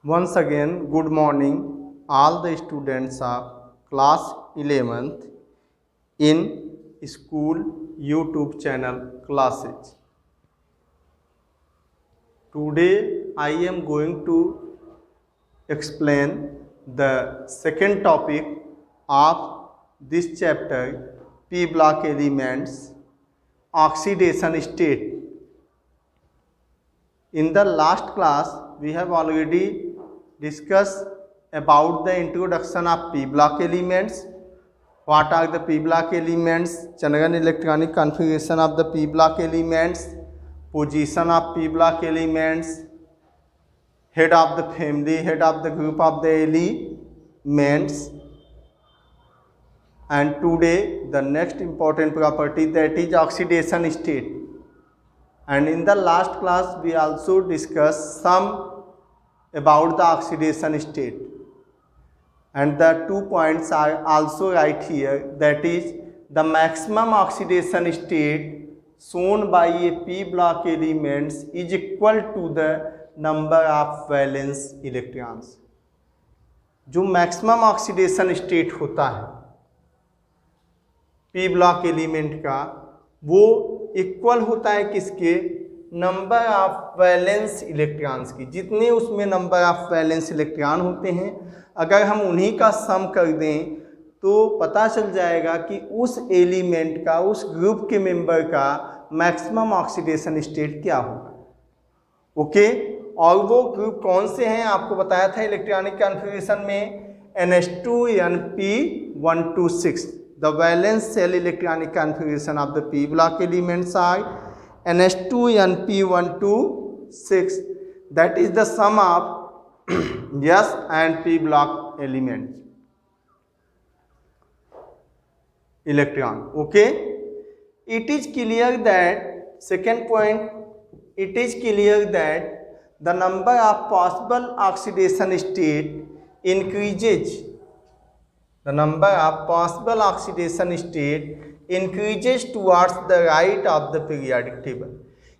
Once again, good morning, all the students of class 11th in school YouTube channel classes. Today, I am going to explain the second topic of this chapter, P block elements, oxidation state. In the last class, we have already discussed about the introduction of P block elements. What are the P block elements? General electronic configuration of the P block elements, position of P block elements, head of the family, head of the group of the elements. And today the next important property, that is oxidation state. And in the last class we also discussed some about the oxidation state, and the 2 points are also right here, that is the maximum oxidation state shown by a P block elements is equal to the number of valence electrons. जो maximum oxidation state होता है P block element का, वो equal होता है किसके? Number of valence electrons की। जितने उसमें नंबर ऑफ वैलेंस इलेक्ट्रॉन होते हैं, अगर हम उन्हीं का सम कर दें तो पता चल जाएगा कि उस एलिमेंट का, उस ग्रुप के मेंबर का मैक्सिमम ऑक्सीडेशन स्टेट क्या होगा। ओके, और वो ग्रुप कौन से हैं आपको बताया था इलेक्ट्रॉनिक कॉन्फ़िगरेशन में, NH2Np126। The valence cell electronic configuration of the P block elements are NH2Np126. That is the sum of S and P block elements electron. Okay, it is clear that, second point, it is clear that the number of possible oxidation state increases. The number of possible oxidation state increases towards the right of the periodic table.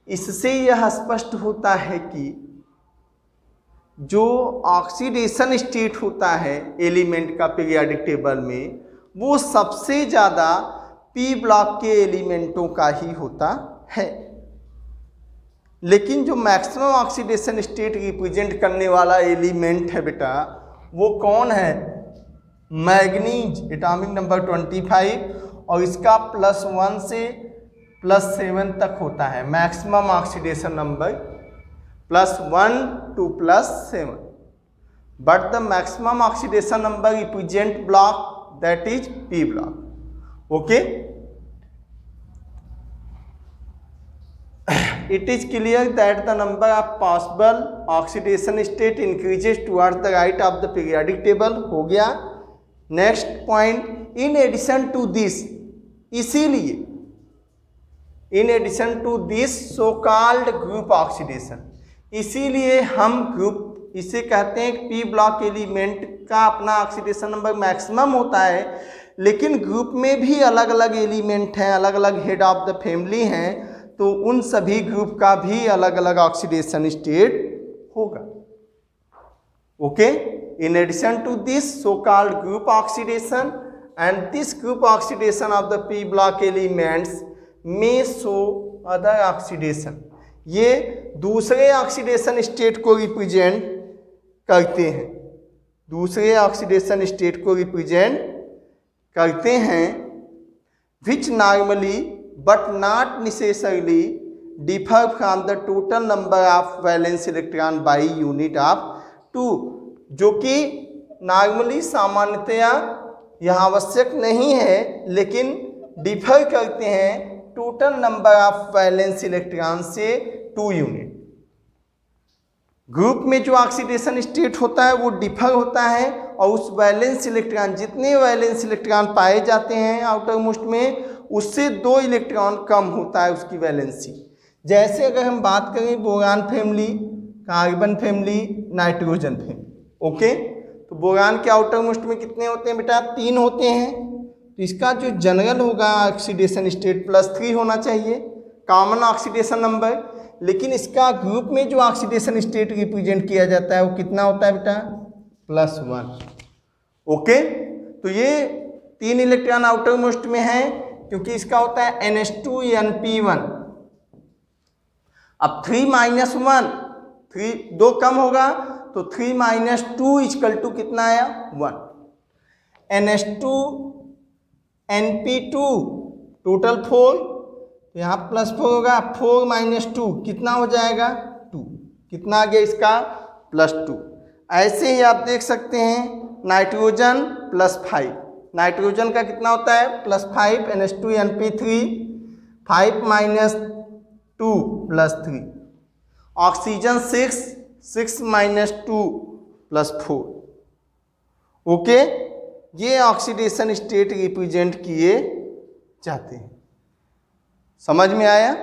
इससे यह स्पष्ट होता है कि जो oxidation state होता है element का पीरियोडिक टेबल में, वो सबसे ज़्यादा P ब्लॉक के एलिमेंटों का ही होता है। लेकिन जो मैक्सिमम ऑक्सीडेशन स्टेट रिप्रेजेंट करने वाला एलिमेंट है बेटा, वो कौन है? मैग्नीज, एटॉमिक नंबर 25, और इसका +1 से +7 तक होता है maximum oxidation number, +1 to +7। But the maximum oxidation number represent block, that is P block. Okay, it is clear that the number of possible oxidation state increases towards the right of the periodic table। हो गया। Next point, in addition to this, इसीलिए in addition to this so called group oxidation, इसीलिए हम group, इसे कहते हैं P block element का अपना ऑक्सीडेशन नंबर मैक्सिमम होता है, लेकिन ग्रुप में भी अलग अलग एलिमेंट हैं, अलग अलग हेड ऑफ द फैमिली हैं, तो उन सभी ग्रुप का भी अलग अलग ऑक्सीडेशन स्टेट होगा। Okay, in addition to this so called group oxidation, and this group oxidation of the P block elements may show other oxidation, ये दूसरे ऑक्सीडेशन स्टेट को रिप्रेजेंट करते हैं, दूसरे ऑक्सीडेशन स्टेट को रिप्रेजेंट करते हैं, which normally but not necessarily differ from the total number of valence electron by unit of 2, जो कि नॉर्मली सामान्यतया यह आवश्यक नहीं है, लेकिन डिफर करते हैं total number of valence electron से 2 यूनिट। ग्रुप में जो ऑक्सीडेशन स्टेट होता है वो डिफर होता है, और उस वैलेंस इलेक्ट्रॉन, जितने वैलेंस इलेक्ट्रॉन पाए जाते हैं आउटर मोस्ट में, उससे 2 इलेक्ट्रॉन कम होता है उसकी वैलेंसी। जैसे अगर हम बात करें boron family, carbon family, nitrogen family. Okay, तो बोरान के आउटर मोस्ट में कितने होते हैं बेटा? 3 होते हैं। तो इसका जो जनरल होगा ऑक्सीडेशन स्टेट +3 होना चाहिए, कॉमन ऑक्सीडेशन नंबर। लेकिन इसका ग्रुप में जो ऑक्सीडेशन स्टेट रिप्रेजेंट किया जाता है वो कितना होता है बेटा, +1। ओके, तो ये 3 इलेक्ट्रॉन आउटर मोस्ट में है क्योंकि इसका होता है NH2Np1। अब 3 - 1, 3 2 कम होगा तो 3 - 2 = कितना आया, 1। NH2Np2 टोटल 4, तो यहाँ +4 होगा, 4 - 2 कितना हो जाएगा, 2। कितना आ गया इसका, +2। ऐसे ही आप देख सकते हैं नाइट्रोजन +5, नाइट्रोजन का कितना होता है, +5 NH2Np3, 5 - 2 +3। ऑक्सीजन 6 - 2 +4। ओके, ये ऑक्सीडेशन स्टेट रिप्रेजेंट किए जाते हैं। समझ में आया?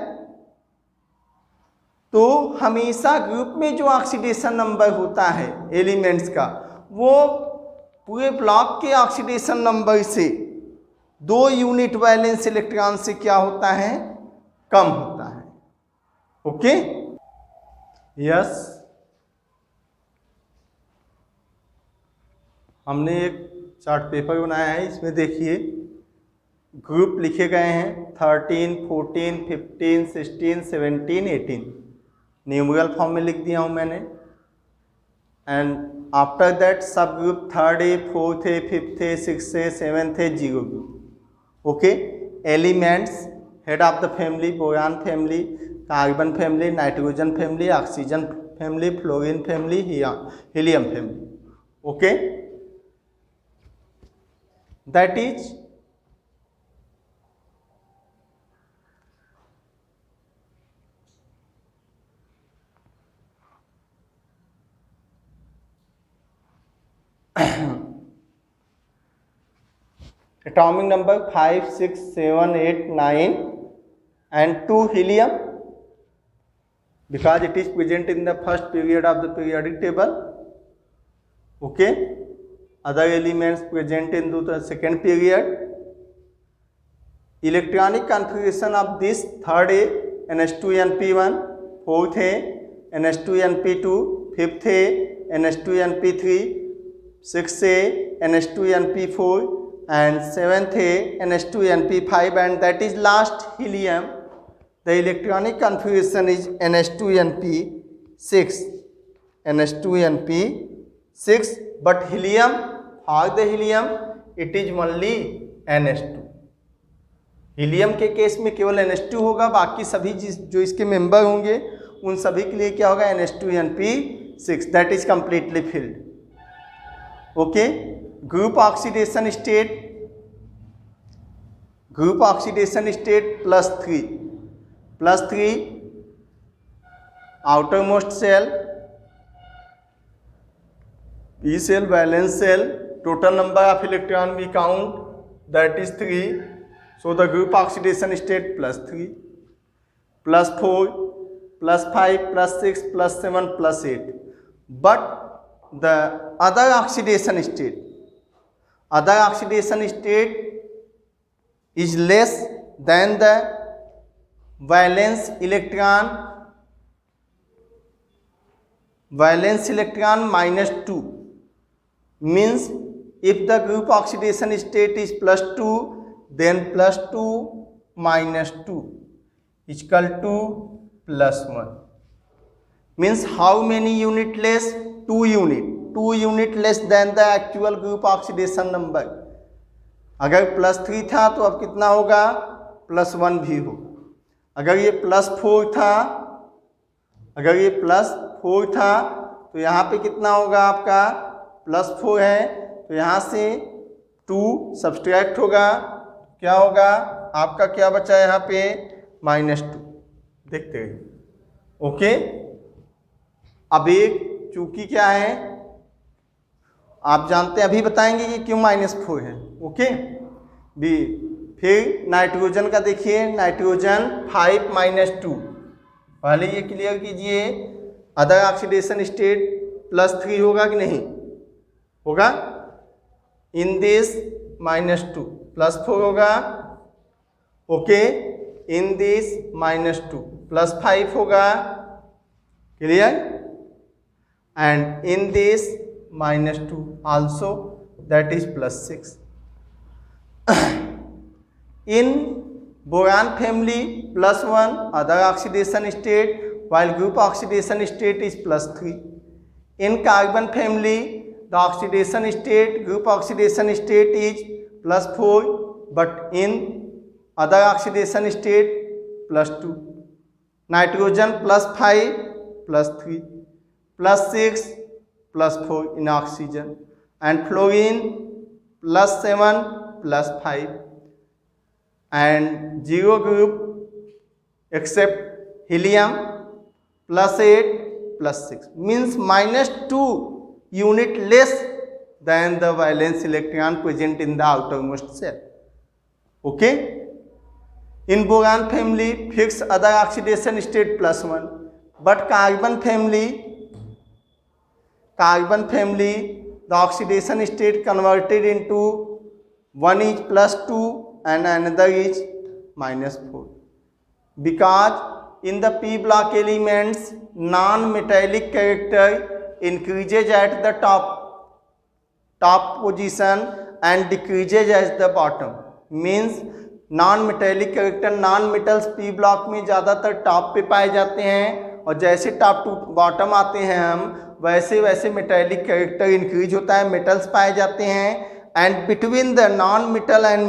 तो हमेशा ग्रुप में जो ऑक्सीडेशन नंबर होता है एलिमेंट्स का, वो पूरे ब्लॉक के ऑक्सीडेशन नंबर से 2 यूनिट वैलेंस इलेक्ट्रॉन से क्या होता है, कम होता है। ओके, यस, हमने एक चार्ट पेपर बनाया है, इसमें देखिए ग्रुप लिखे गए हैं 13, 14, 15, 16, 17, 18 न्यूमेरल फॉर्म में लिख दिया हूं मैंने। एंड आफ्टर दैट सब ग्रुप 3rd है, 4th है, 5th है, 6th है, 7th है, 0 group. Okay, elements head of the family, boron family, carbon family, nitrogen family, oxygen family, fluorine family, helium family. Okay, that is atomic number 5, 6, 7, 8, 9 and 2 helium because it is present in the first period of the periodic table. Okay, other elements present in the second period. Electronic configuration of this 3rd A NH2Np1, 4th A NH2Np2, 5th A NH2Np3, 6th A NH2Np4 and 7th A NH2Np5, and that is last helium. The electronic configuration is NH2Np6, NH2Np6, but helium, for the helium it is only NH2। Helium के case में केवल NH2 होगा, बाकी सभी जो इसके member होंगे उन सभी के लिए क्या होगा, NH2Np6, that is completely filled. Okay, group oxidation state, group oxidation state +3 outer most shell, P shell, valence shell, total number of electron we count that is 3, so the group oxidation state +3, +4, +5, +6, +7, +8, but the other oxidation state is less than the valence electron -2, means if the group oxidation state is +2, then +2 - 2 = +1, means how many unit less, 2 unit less than the actual group oxidation number। अगर +3 था तो अब कितना होगा, +1 भी हो। अगर ये +4 था, तो यहाँ पे कितना होगा आपका, +4 है तो यहाँ से 2 सब्सट्रैक्ट होगा, क्या होगा आपका, क्या बचा यहाँ पे, -2। देखते हैं। ओके, अब एक चूंकि क्या है आप जानते हैं, अभी बताएंगे कि क्यों -4 है। ओके, बी फिर नाइट्रोजन का देखिए, नाइट्रोजन 5 - 2, पहले ये क्लियर कीजिए, अदर ऑक्सीडेशन स्टेट +3 होगा कि नहीं होगा, इन दिस -2 +4 होगा। ओके, इन दिस -2 +5 होगा, clear, and in this -2 also that is +6. In boron family +1 other oxidation state while group oxidation state is +3. In carbon family the oxidation state group oxidation state is +4 but in other oxidation state +2. Nitrogen +5 +3 +6 +4 in oxygen and fluorine +7 +5 and zero group except helium +8 +6 means -2 unit less than the valence electron present in the outermost shell. Okay. In boron family fixed other oxidation state +1 but carbon family the oxidation state converted into one is +2 and another is -4 because in the p block elements non-metallic character increases at the top position and decreases at the bottom. means non-metallic character non-metals p block में ज़्यादातर top पे पाए जाते हैं और जैसे top to bottom आते हैं हम वैसे वैसे मेटेलिक कैरेक्टर इंक्रीज होता है, मेटल्स पाए जाते हैं. And between the non metal and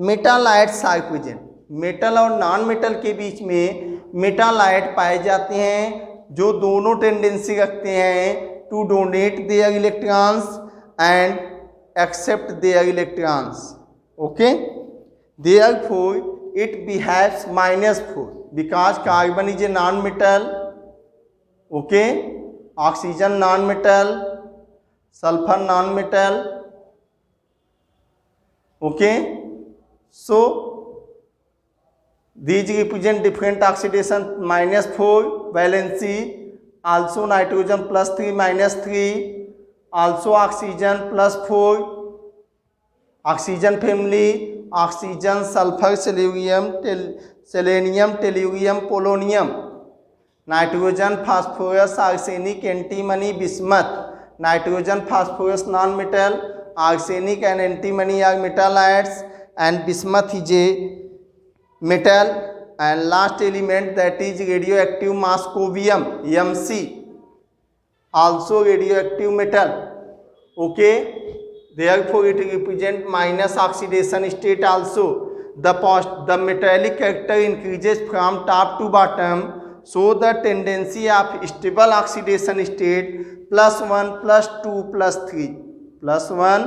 metalloids are present. Metal और नॉन मेटल के बीच में मेटालाइट पाए जाते हैं जो दोनों टेंडेंसी रखते हैं to donate their electrons and accept their electrons. Okay, therefore it behaves -4 because carbon is a non-metal. Okay, oxygen non-metal, sulfur non-metal. Okay, so these represent different oxidation -4 valency. Also nitrogen +3 -3. Also oxygen +4. Oxygen family oxygen, sulfur, selenium, tellurium, polonium. Nitrogen, phosphorus, arsenic, antimony, bismuth. Nitrogen, phosphorus non-metal, arsenic and antimony are metallites and bismuth is a metal. And last element that is radioactive moscovium, Mc, also radioactive metal. Okay, therefore it represent minus oxidation state also. The metallic character increases from top to bottom, so the tendency of stable oxidation state +1 +2 +3 +1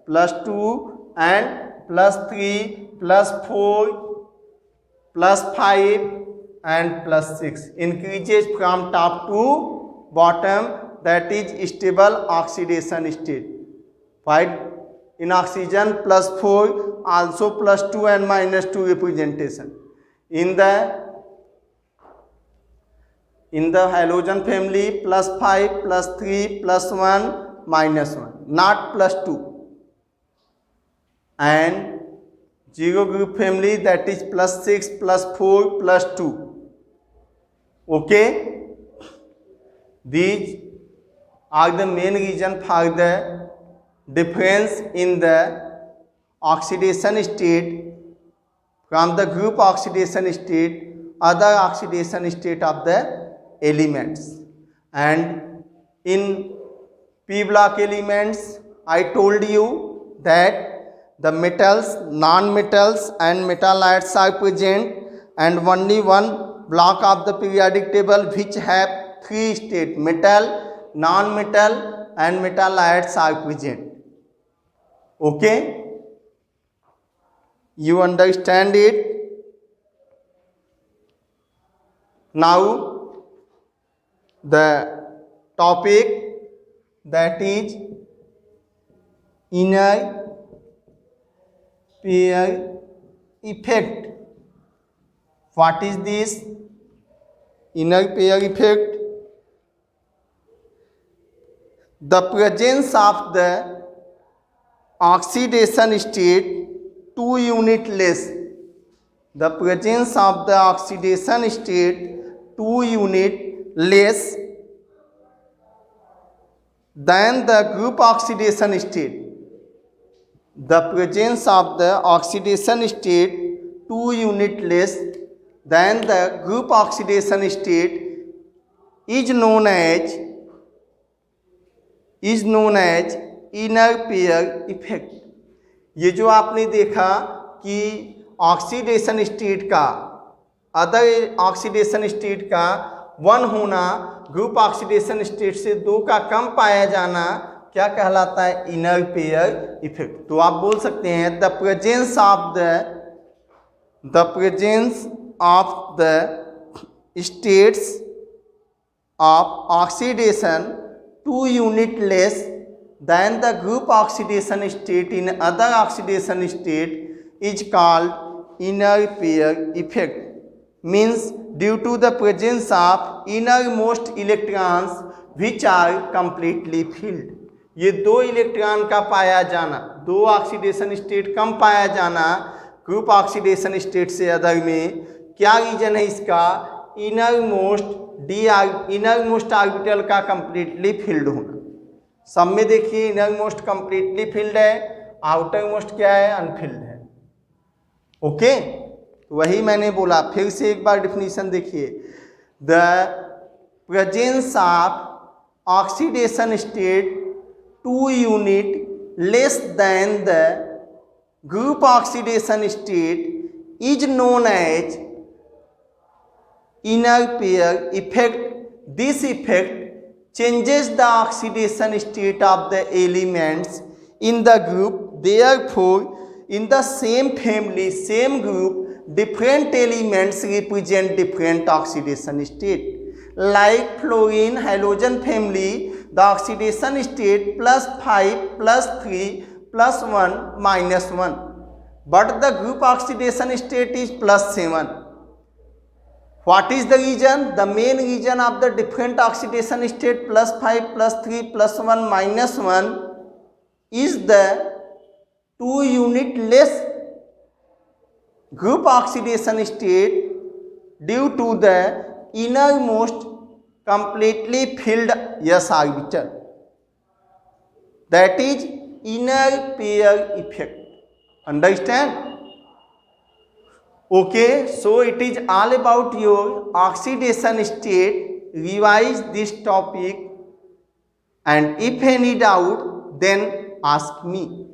+2 and +3 +4 +5 and +6 increases from top to bottom. That is stable oxidation state. Right? In oxygen +4 also +2 and -2 representation. In the halogen family +5 +3 +1 -1, not +2. And zero group family that is +6 +4 +2. Okay, these are the main reason for the difference in the oxidation state from the group oxidation state other oxidation state of the elements. And in p block elements I told you that the metals, non-metals and metallites are present, and only one block of the periodic table which have three states, metal, non-metal and metallites are present. Okay, you understand it? Now the topic that is inner pair effect. What is this inner pair effect? The presence of the oxidation state 2 unit less the presence of the oxidation state 2 unit less than the group oxidation state. The presence of the oxidation state 2 unit less than the group oxidation state is known as inner pair effect. ये जो आपने देखा कि oxidation state का other oxidation state का 1 होना, group oxidation state से 2 का कम पाया जाना क्या कहलाता है? Inner pair effect. तो आप बोल सकते हैं the presence of the states of oxidation 2 unit less than the group oxidation state in other oxidation state is called inner pair effect. Means due to the presence of innermost electrons which are completely filled. ये 2 electron का पाया जाना, 2 oxidation state कम पाया जाना group oxidation state से other में, क्या reason है इसका? इनरमोस्ट ऑर्बिटल का कंप्लीटली फिल्ड होना. सब में देखिए इनरमोस्ट कंप्लीटली फिल्ड है, आउटर मोस्ट क्या है? अनफिल्ड है. ओके, वही मैंने बोला. फिर से एक बार डिफिनीशन देखिए. The presence of oxidation state 2 unit less than the group oxidation state is known as inner pair effect. This effect changes the oxidation state of the elements in the group. Therefore, in the same family, same group, different elements represent different oxidation state. Like fluorine halogen family, the oxidation state +5 +3 +1 -1, but the group oxidation state is +7. What is the reason? The main reason of the different oxidation state +5 +3 +1 -1 is the 2 unit less group oxidation state due to the innermost completely filled s orbital. That is inner pair effect. Understand? Okay, so it is all about your oxidation state. Revise this topic and if any doubt then ask me.